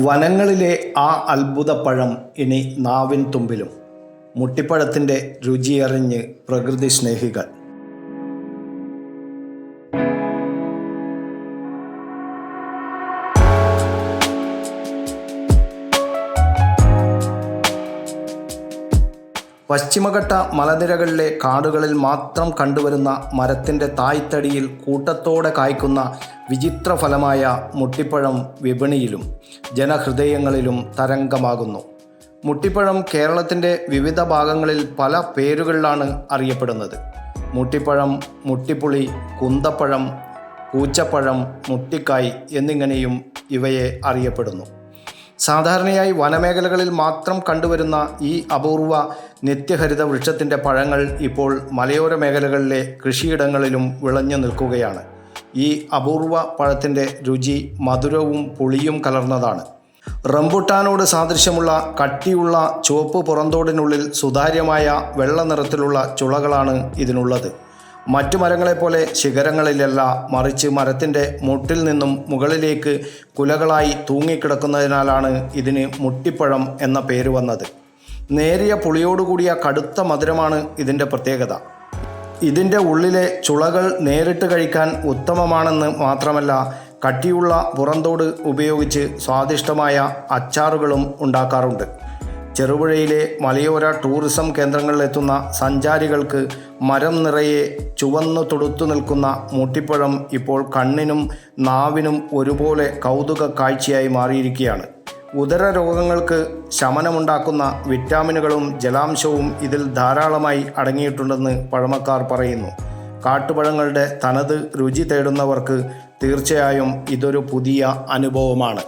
വനങ്ങളിലെ ആ അത്ഭുതപ്പഴം ഇനി നാവിൻ തുമ്പിലും. മുട്ടിപ്പഴത്തിൻ്റെ രുചിയറിഞ്ഞ് പ്രകൃതി സ്നേഹികൾ. പശ്ചിമഘട്ട മലനിരകളിലെ കാടുകളിൽ മാത്രം കണ്ടുവരുന്ന മരത്തിൻ്റെ തായ്തടിയിൽ കൂട്ടത്തോടെ കായ്ക്കുന്ന വിചിത്ര ഫലമായ മുട്ടിപ്പഴം വിപണിയിലും ജനഹൃദയങ്ങളിലും തരംഗമാകുന്നു. മുട്ടിപ്പഴം കേരളത്തിൻ്റെ വിവിധ ഭാഗങ്ങളിൽ പല പേരുകളിലാണ് അറിയപ്പെടുന്നത്. മുട്ടിപ്പഴം, മുട്ടിപ്പുളി, കുന്തപ്പഴം, പൂച്ചപ്പഴം, മുട്ടിക്കായ് എന്നിങ്ങനെയും ഇവയെ അറിയപ്പെടുന്നു. സാധാരണയായി വനമേഖലകളിൽ മാത്രം കണ്ടുവരുന്ന ഈ അപൂർവ നിത്യഹരിത വൃക്ഷത്തിൻ്റെ പഴങ്ങൾ ഇപ്പോൾ മലയോര മേഖലകളിലെ കൃഷിയിടങ്ങളിലും വിളഞ്ഞു നിൽക്കുകയാണ്. ഈ അപൂർവ പഴത്തിൻ്റെ രുചി മധുരവും പുളിയും കലർന്നതാണ്. റംബുട്ടാനോട് സാദൃശ്യമുള്ള കട്ടിയുള്ള ചുവപ്പ് പുറന്തോടിനുള്ളിൽ സുതാര്യമായ വെള്ള നിറത്തിലുള്ള ചുളകളാണ് ഇതിനുള്ളത്. മറ്റു മരങ്ങളെപ്പോലെ ശിഖരങ്ങളിലല്ല, മറിച്ച് മരത്തിൻ്റെ മുട്ടിൽ നിന്നും മുകളിലേക്ക് കുലകളായി തൂങ്ങിക്കിടക്കുന്നതിനാലാണ് ഇതിന് മുട്ടിപ്പഴം എന്ന പേര് വന്നത്. നേരിയ പുളിയോടുകൂടിയ കടുത്ത മധുരമാണ് ഇതിൻ്റെ പ്രത്യേകത. ഇതിൻ്റെ ഉള്ളിലെ ചുളകൾ നേരിട്ട് കഴിക്കാൻ ഉത്തമമാണെന്ന് മാത്രമല്ല, കട്ടിയുള്ള പുറന്തോട് ഉപയോഗിച്ച് സ്വാദിഷ്ടമായ അച്ചാറുകളും ഉണ്ടാക്കാറുണ്ട്. ചെറുപുഴയിലെ മലയോര ടൂറിസം കേന്ദ്രങ്ങളിലെത്തുന്ന സഞ്ചാരികൾക്ക് മരം നിറയെ ചുവന്നു തുടുത്തു നിൽക്കുന്ന മുട്ടിപ്പഴം ഇപ്പോൾ കണ്ണിനും നാവിനും ഒരുപോലെ കൗതുക കാഴ്ചയായി മാറിയിരിക്കുകയാണ്. ഉദര രോഗങ്ങൾക്ക് ശമനമുണ്ടാക്കുന്ന വിറ്റാമിനുകളും ജലാംശവും ഇതിൽ ധാരാളമായി അടങ്ങിയിട്ടുണ്ടെന്ന് പഴമക്കാർ പറയുന്നു. കാട്ടുപഴങ്ങളുടെ തനത് രുചി തേടുന്നവർക്ക് തീർച്ചയായും ഇതൊരു പുതിയ അനുഭവമാണ്.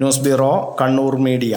News bureau, Kannur media.